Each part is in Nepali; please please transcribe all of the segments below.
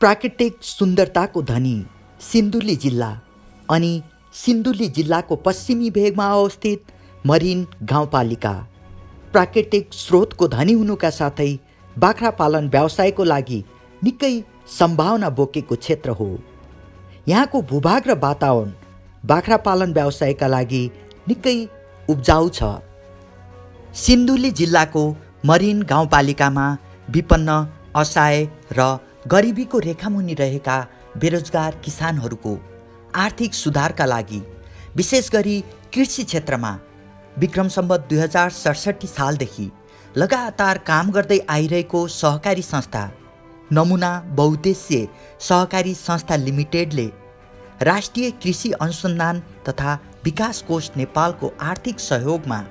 प्राकृतिक सुन्दरताको धनी सिन्धुली जिल्ला अनि सिन्धुली जिल्लाको पश्चिमी भेगमा अवस्थित मरिन गाउँपालिका प्राकृतिक स्रोतको धनी हुनुका साथै बाख्रा पालन व्यवसायको लागि निकै सम्भावना बोकेको क्षेत्र हो। यहाँको भूभाग र वातावरण बाख्रा पालन व्यवसायका लागि निकै उब्जाउ छ। सिन्धुली जिल्लाको मरिन गाउँपालिकामा विपन्न, असहाय र गरिबीको रेखामुनि रहेका बेरोजगार किसानहरूको आर्थिक सुधारका लागि विशेष गरी कृषि क्षेत्रमा विक्रम सम्वत 2067 सालदेखि लगातार काम गर्दै आइरहेको सहकारी संस्था नमुना बहुद्देश्य सहकारी संस्था लिमिटेडले राष्ट्रिय कृषि अनुसन्धान तथा विकास कोष नेपालको आर्थिक सहयोगमा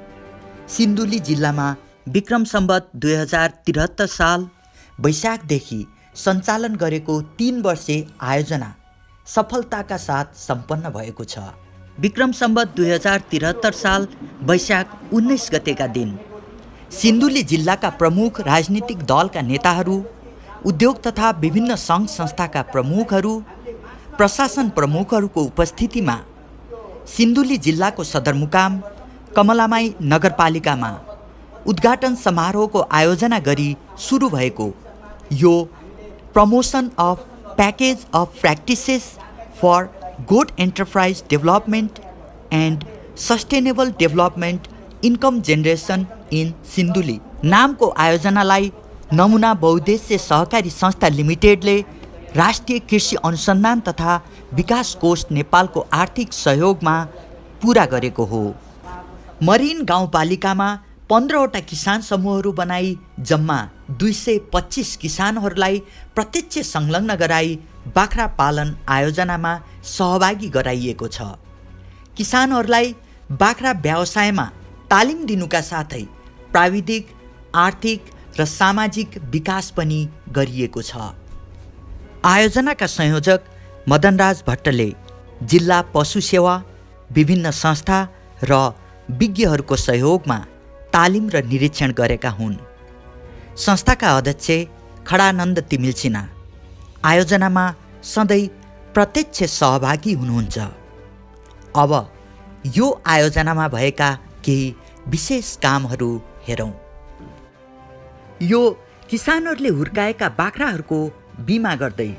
सिन्धुली जिल्लामा विक्रम सम्वत 2073 साल वैशाखदेखि सञ्चालन गरेको 3 वर्षे आयोजना सफलताका साथ सम्पन्न भएको छ। विक्रम सम्वत 2073 साल वैशाख 19 गतेका दिन सिन्धुली जिल्लाका प्रमुख राजनीतिक दलका नेताहरू, उद्योग तथा विभिन्न सङ्घ संस्थाका प्रमुखहरू, प्रशासन प्रमुखहरूको उपस्थितिमा सिन्धुली जिल्लाको सदरमुकाम कमलामाई नगरपालिकामा उद्घाटन समारोहको आयोजना गरी सुरु भएको यो promotion of package of practices for goat enterprise development and sustainable development income generation in Sindhuli नामको आयोजनालाई नमुना बहुद्देश्य सहकारी संस्था लिमिटेडले राष्ट्रिय कृषि अनुसन्धान तथा विकास कोष नेपालको आर्थिक सहयोगमा पुरा गरेको हो। मरिन गाउँपालिकामा 15वटा किसान समूहहरू बनाई जम्मा 225 किसानहरूलाई प्रत्यक्ष संलग्न गराई बाख्रा पालन आयोजनामा सहभागी गराइएको छ। किसानहरूलाई बाख्रा व्यवसायमा तालिम दिनुका साथै प्राविधिक, आर्थिक र सामाजिक विकास पनि गरिएको छ। आयोजनाका संयोजक मदनराज भट्टले जिल्ला पशु सेवा, विभिन्न संस्था र विज्ञहरूको सहयोगमा तालिम र निरीक्षण गरेका हुन्। संस्थाका अध्यक्ष खडानन्द तिमिल्सिना आयोजनामा सधैँ प्रत्यक्ष सहभागी हुनुहुन्छ। अब यो आयोजनामा भएका केही विशेष कामहरू हेरौँ। यो किसानहरूले हुर्काएका बाख्राहरूको बिमा गर्दै,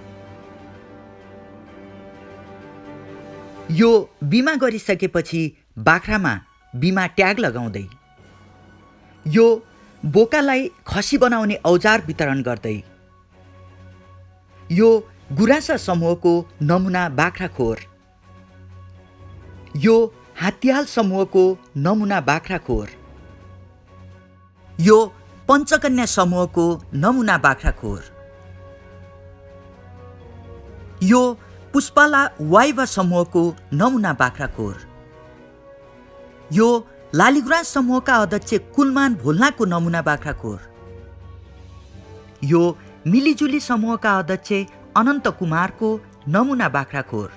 यो बिमा गरिसकेपछि बाख्रामा बिमा ट्याग लगाउँदै, यो बोकालाई खसी बनाउने औजार वितरण गर्दै, यो गुराँसा समूहको नमुना बाख्राखोर, यो हात्तीहाल समूहको नमुना बाख्राखोर, यो पञ्चकन्या समूहको नमुना बाख्राखोर, यो पुष्पाला वाइवा समूहको नमुना बाख्राखोर, यो लालीगुराँस समूहका अध्यक्ष कुलमान भोल्नाको नमुना बाख्राखोर, यो मिलिजुली समूहका अध्यक्ष अनन्त कुमारको नमुना बाख्राखोर,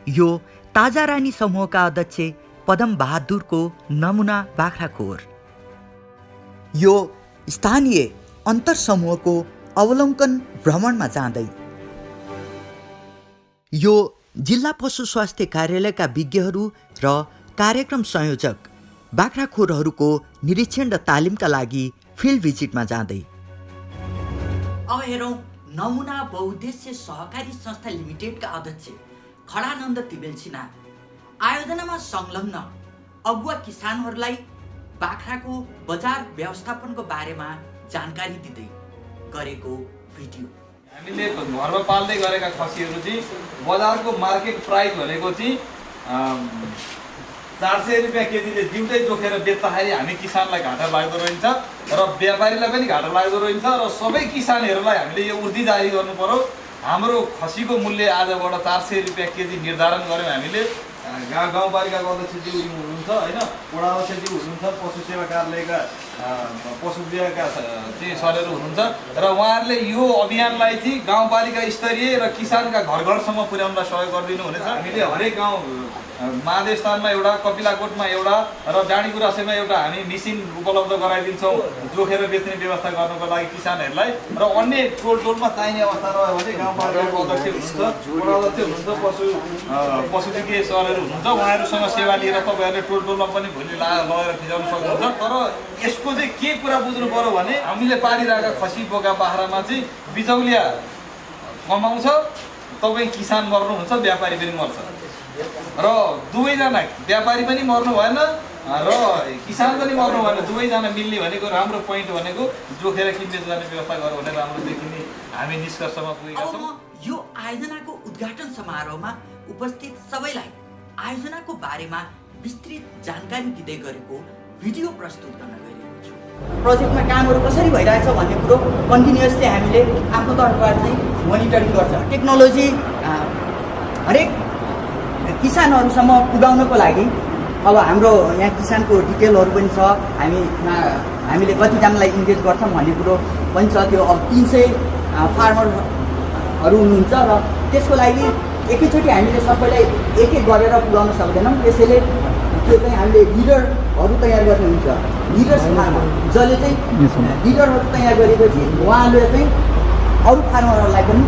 यो ताजा रानी समूहका अध्यक्ष पदम बहादुरको नमुना बाख्राखोर, यो स्थानीय अन्तर समूहको अवलोकन भ्रमणमा जाँदै, यो जिल्ला पशु स्वास्थ्य कार्यालयका विज्ञहरू र कार्यक्रम संयोजक बाख्राखोरहरूको निरीक्षण र तालिमका लागि फिल्ड भिजिटमा जाँदै। अब हेरौँ नमुना बहुद्देश्य सहकारी संस्था लिमिटेडका अध्यक्ष खडानन्द तिमिल्सिना आयोजनामा संलग्न अगुवा किसानहरूलाई बाख्राको बजार व्यवस्थापनको बारेमा जानकारी दिँदै गरेको भिडियो। हामीले घरमा पाल्दै गरेका खसीहरू चाहिँ बजारको मार्केट प्राइस भनेको चाहिँ 400 रुपियाँ केजीले जिउँदै जोखेर बेच्दाखेरि हामी किसानलाई घाटा लाग्दो रहन्छ र व्यापारीलाई पनि घाटा लाग्दो रहन्छ र सबै किसानहरूलाई हामीले यो उर्दी जारी गर्नु पर्यो। हाम्रो खसीको मूल्य आजबाट 400 रुपियाँ केजी निर्धारण गऱ्यौँ हामीले। गाउँपालिकाको अध्यक्षज्यू हुनुहुन्छ होइन, वडा अध्यक्षज्यू हुनुहुन्छ, पशु सेवा कार्यालयका पशु विभागका चाहिँ सरहरू हुनुहुन्छ र उहाँहरूले यो अभियानलाई चाहिँ गाउँपालिका स्तरीय र किसानका घर घरसम्म पुर्याउनलाई सहयोग गरिदिनु हुनेछ। हामीले हरेक गाउँ महादेवस्थानमा एउटा, कपिलाकोटमा एउटा र डाँडीगुराँसेमा एउटा हामी मेसिन उपलब्ध गराइदिन्छौँ जोखेर बेच्ने व्यवस्था गर्नको लागि किसानहरूलाई। र अन्य टोलमा चाहिने अवस्था रह्यो भने गाउँपालिकाको अध्यक्ष हुनुहुन्छ, वडा अध्यक्ष हुनुहुन्छ, पशुविज्ञ सरहरू हुनुहुन्छ, उहाँहरूसँग सेवा लिएर तपाईँहरूले टोलमा पनि भोलि लगेर फिजाउन सक्नुहुन्छ। तर यसको चाहिँ के कुरा बुझ्नु पर्यो भने हामीले पालिरहेका खसी बोका बाख्रामा चाहिँ बिचौलिया कमाउँछ, तपाईँ किसान मर्नुहुन्छ, व्यापारी पनि मर्छ र दुवैजना व्यापारी पनि मर्नु भएन र किसान पनि मर्नु भएन, दुवैजना मिल्ने भनेको राम्रो पोइन्ट भनेको जोखेर किनबेच गर्ने व्यवस्था गर्यो भने राम्रो देखिने हामी निष्कर्षमा पुगेका छौँ। यो आयोजनाको उद्घाटन समारोहमा उपस्थित सबैलाई आयोजनाको बारेमा विस्तृत जानकारी दिँदै गरेको भिडियो प्रस्तुत गर्न गइरहेको छु। प्रोजेक्टमा कामहरू कसरी भइरहेछ भन्ने कुरो कन्टिन्युअसली हामीले आफ्नो तर्फबाट चाहिँ मोनिटरिङ गर्छ। टेक्नोलोजी हरेक किसानहरूसम्म पुगाउनको लागि अब हाम्रो यहाँ किसानको डिटेलहरू पनि छ, हामीले कतिजनालाई इन्गेज गर्छौँ भन्ने कुरो पनि छ। त्यो अब 300 फार्मरहरू हुनुहुन्छ र त्यसको लागि एकैचोटि हामीले सबैलाई एक एक गरेर पुगाउन सक्दैनौँ। त्यसैले त्यो चाहिँ हामीले लिडरहरू तयार गर्ने हुन्छ। लिडर्स फार्मर जसले चाहिँ लिडरहरू तयार गरेपछि उहाँले चाहिँ अरू फार्मरहरूलाई पनि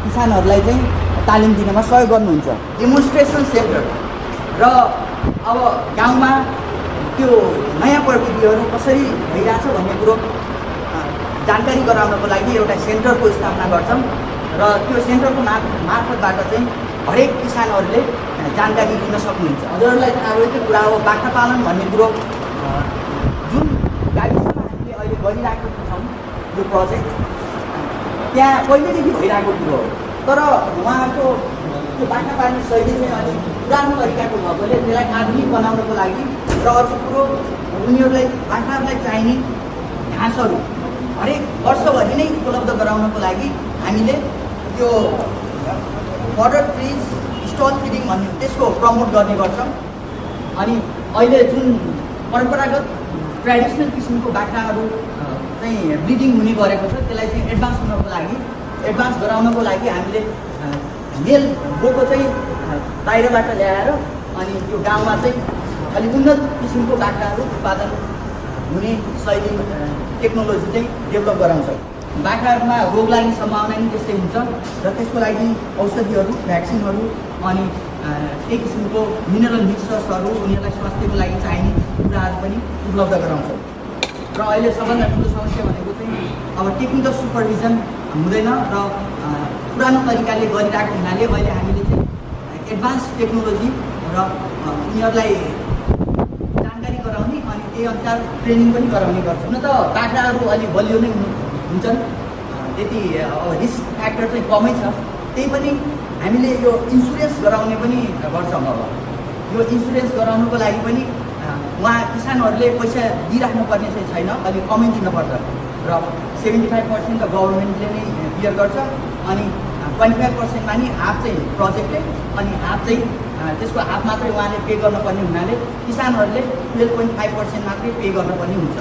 किसानहरूलाई चाहिँ तालिम दिनमा सहयोग गर्नुहुन्छ। डेमोन्स्ट्रेसन सेन्टर र अब गाउँमा त्यो नयाँ प्रविधिहरू कसरी भइरहेछ भन्ने कुरो जानकारी गराउनको लागि एउटा सेन्टरको स्थापना गर्छौँ र त्यो सेन्टरको मार्फतबाट चाहिँ हरेक किसानहरूले जानकारी लिन सक्नुहुन्छ। हजुरहरूलाई थाहा भएको कुरा हो, बाख्रा पालन भन्ने कुरो जुन गाविसमा हामीले अहिले गरिरहेको छौँ यो प्रोजेक्ट त्यहाँ पहिलेदेखि भइरहेको कुरो हो। तर उहाँको त्यो बाख्रा पाल्ने शैली चाहिँ अलिक पुरानो तरिकाको भएकोले त्यसलाई आधुनिक बनाउनको लागि र अर्को कुरो उनीहरूलाई बाख्राहरूलाई चाहिने घाँसहरू हरेक वर्षभरि नै उपलब्ध गराउनको लागि हामीले त्यो फडर ट्रिज स्टल फिडिङ भन्ने त्यसको प्रमोट गर्ने गर्छौँ। अनि अहिले जुन परम्परागत ट्रेडिसनल किसिमको बाख्राहरू चाहिँ ब्रिडिङ हुने गरेको छ त्यसलाई चाहिँ एडभान्स गराउनको लागि हामीले मेल बोको चाहिँ बाहिरबाट ल्याएर अनि त्यो गाउँमा चाहिँ अलिक उन्नत किसिमको बाख्राहरू उत्पादन हुने शैली टेक्नोलोजी चाहिँ डेभलप गराउँछौँ। बाख्राहरूमा रोग लाग्ने सम्भावना पनि त्यस्तै हुन्छ र त्यसको लागि औषधिहरू, भ्याक्सिनहरू अनि त्यही किसिमको मिनरल मिक्सचर्सहरू उनीहरूलाई स्वास्थ्यको लागि चाहिने कुराहरू पनि उपलब्ध गराउँछौँ। र अहिले सबभन्दा ठुलो समस्या भनेको चाहिँ अब टेक्निकल सुपरभिजन हुँदैन र पुरानो तरिकाले गरिरहेको हुनाले अहिले हामीले चाहिँ एडभान्स टेक्नोलोजी र उनीहरूलाई जानकारी गराउने अनि त्यही अनुसार ट्रेनिङ पनि गराउने गर्छौँ। हुन त बाख्राहरू अलिक बलियो नै हुन्छन्, त्यति रिस्क फ्याक्टर चाहिँ कमै छ। त्यही पनि हामीले यो इन्सुरेन्स गराउने पनि गर्छौँ। अब यो इन्सुरेन्स गराउनुको लागि पनि उहाँ किसानहरूले पैसा दिइराख्नुपर्ने चाहिँ छैन, अलिक कमै दिनुपर्छ र 75% त गभर्मेन्टले नै बियर गर्छ अनि 25%मा नि हाफ चाहिँ प्रोजेक्टले अनि हाफ चाहिँ त्यसको हाफ मात्रै उहाँले पे गर्नुपर्ने हुनाले किसानहरूले 12.5% मात्रै पे गर्नुपर्ने हुन्छ।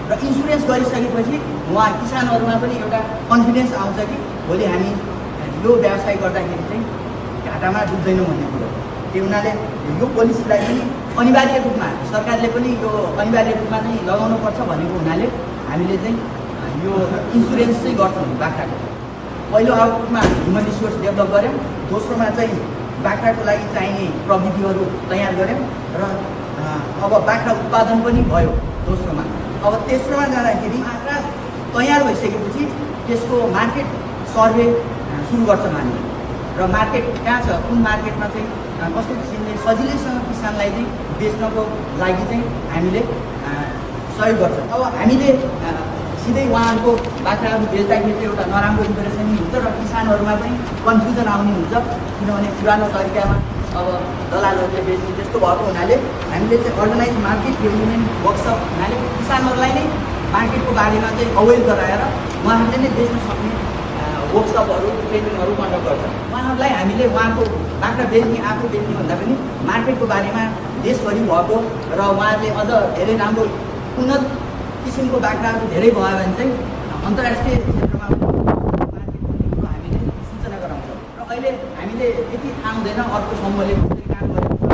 र इन्सुरेन्स गरिसकेपछि उहाँ किसानहरूमा पनि एउटा कन्फिडेन्स आउँछ कि भोलि हामी यो व्यवसाय गर्दाखेरि चाहिँ घाटामा डुब्दैनौँ भन्ने कुरो। त्यही हुनाले यो पोलिसीलाई पनि अनिवार्य रूपमा सरकारले पनि यो अनिवार्य रूपमा चाहिँ लगाउनुपर्छ भनेको हुनाले हामीले चाहिँ यो इन्सुरेन्स चाहिँ गर्छौँ बाख्राको। पहिलो आउटपुटमा ह्युमन रिसोर्स डेभलप गऱ्यौँ, दोस्रोमा चाहिँ बाख्राको लागि चाहिने प्रविधिहरू तयार गऱ्यौँ र अब बाख्रा उत्पादन पनि भयो दोस्रोमा। अब तेस्रोमा जाँदाखेरि बाख्रा तयार भइसकेपछि त्यसको मार्केट सर्वे सुरु गर्छौँ हामीले र मार्केट कहाँ छ, कुन मार्केटमा चाहिँ कस्तो किसिमले सजिलैसँग किसानलाई चाहिँ बेच्नको लागि चाहिँ हामीले सहयोग गर्छौँ। अब हामीले सिधै उहाँहरूको बाख्राहरू बेच्दाखेरि एउटा नराम्रो इम्प्रेसन हुन्छ र किसानहरूमा पनि कन्फ्युजन आउने हुन्छ, किनभने पुरानो तरिकामा अब दलालहरूले बेच्ने त्यस्तो भएको हुनाले हामीले चाहिँ अर्गनाइज मार्केट डेभलपमेन्ट वर्कसप हुनाले किसानहरूलाई नै मार्केटको बारेमा चाहिँ अवेर गराएर उहाँहरूले नै बेच्न सक्ने वर्कसपहरू ट्रेनिङहरू कन्डक्ट गर्छ। उहाँहरूलाई हामीले उहाँको बाख्रा बेच्ने आफू बेच्ने भन्दा पनि मार्केटको बारेमा देशभरि भएको र उहाँहरूले अझ धेरै राम्रो उन्नत किसिमको बाख्राहरू धेरै भयो भने चाहिँ अन्तर्राष्ट्रिय क्षेत्रमा मार्केट हामीले सूचना गराउँछौँ। र अहिले हामीले त्यति थाहा हुँदैन अर्को समूहले कसरी काम गरेको छ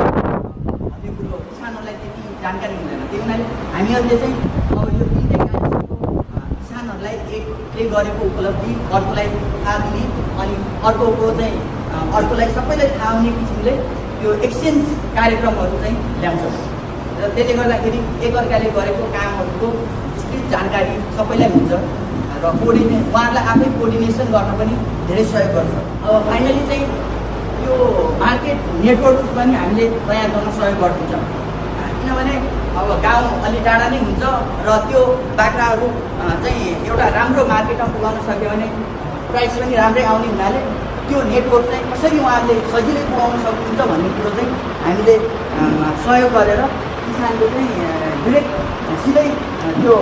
भन्ने कुरो किसानहरूलाई त्यति जानकारी हुँदैन। त्यही हुनाले हामीहरूले चाहिँ अब यो तिनटै किसानहरूलाई एकले गरेको उपलब्धि अर्कोलाई थाहा दिने अनि अर्कोको चाहिँ अर्कोलाई सबैलाई थाहा हुने किसिमले यो एक्सचेन्ज कार्यक्रमहरू चाहिँ ल्याउँछौँ। र त्यसले गर्दाखेरि एकअर्काले गरेको कामहरूको विस्तृत जानकारी सबैलाई हुन्छ र उहाँहरूलाई आफै कोअर्डिनेसन गर्न पनि धेरै सहयोग गर्छ। अब फाइनली चाहिँ यो मार्केट नेटवर्क पनि हामीले तयार गर्न सहयोग गर्नुहुन्छ। किनभने अब गाउँ अलि टाढा नै हुन्छ र त्यो बाख्राहरू चाहिँ एउटा राम्रो मार्केटमा पुगाउन सक्यो भने प्राइस पनि राम्रै आउने हुनाले त्यो नेटवर्क चाहिँ कसरी उहाँहरूले सजिलै पुगाउन सक्नुहुन्छ भन्ने कुरो चाहिँ हामीले सहयोग गरेर किसानको चाहिँ डिरेक्ट सिधै त्यो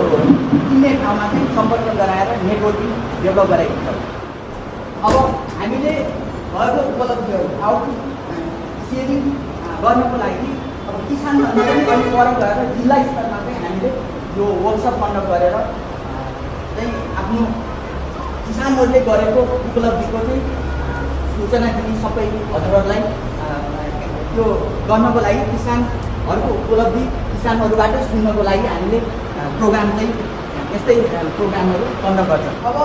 किन्ने ठाउँमा चाहिँ सम्पर्क गराएर नेटवर्किङ डेभलप गराएको छ। अब हामीले भएको उपलब्धिहरू आउटपुट सेयरिङ गर्नको लागि अब किसानहरूले पनि अलिक पर गएर जिल्ला स्तरमा चाहिँ हामीले यो वर्कसप कन्डक्ट गरेर चाहिँ आफ्नो किसानहरूले गरेको उपलब्धिको चाहिँ सूचना दिने सबै हजुरहरूलाई त्यो गर्नको लागि किसानहरूको उपलब्धि किसानहरूबाट सुन्नको लागि हामीले प्रोग्राम चाहिँ यस्तै प्रोग्रामहरू कन्डक्ट गर्छौँ। अब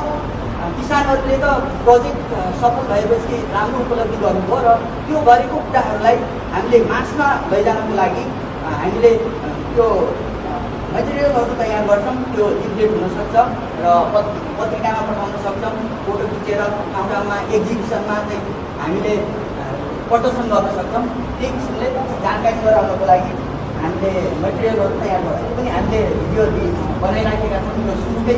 किसानहरूले त प्रोजेक्ट सफल भएपछि राम्रो उपलब्धि गर्नुभयो र त्यो गरेको कुराहरूलाई हामीले मासमा लैजानको लागि हामीले त्यो मेटेरियलहरू तयार गर्छौँ। त्यो लिफलेट हुनसक्छ र पत्रिकामा पठाउन सक्छौँ, फोटो खिचेर ठाउँ ठाउँमा एक्जिबिसनमा चाहिँ हामीले प्रदर्शन गर्न सक्छौँ। त्यही किसिमले जानकारी गराउनको लागि हामीले मेटेरियलहरू तयार गर्छौँ पनि हामीले भिडियो बनाइराखेका छौँ। यो सुरुकै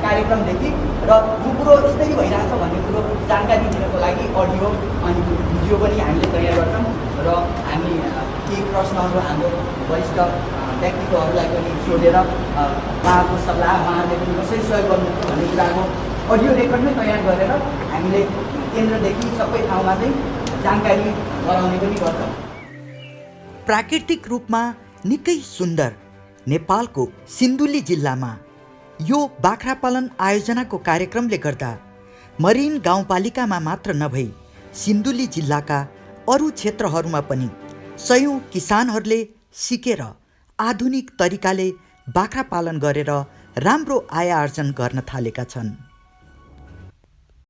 कार्यक्रमदेखि र यो कुरो यस्तै भइरहेछ भन्ने कुरो जानकारी दिनको लागि अडियो अनि भिडियो पनि हामीले तयार गर्छौँ र हामी केही प्रश्नहरू हाम्रो वरिष्ठ व्यक्तित्वहरूलाई पनि सोधेर उहाँको सल्लाह उहाँहरूले पनि कसरी सहयोग गर्नुहुन्छ भन्ने कुराको अडियो रेकर्ड नै तयार गरेर हामीले केन्द्रदेखि सबै ठाउँमा चाहिँ जानकारी गराउने पनि गर्छौँ। प्राकृतिक रूपमा निकै सुन्दर नेपालको सिन्धुली जिल्लामा यो बाख्रा पालन आयोजनाको कार्यक्रमले गर्दा मरिन गाउँपालिकामा मात्र नभई सिन्धुली जिल्लाका अरू क्षेत्रहरूमा पनि सयौं किसानहरूले सिकेर आधुनिक तरिकाले बाख्रा पालन गरेर राम्रो आय आर्जन गर्न थालेका छन्।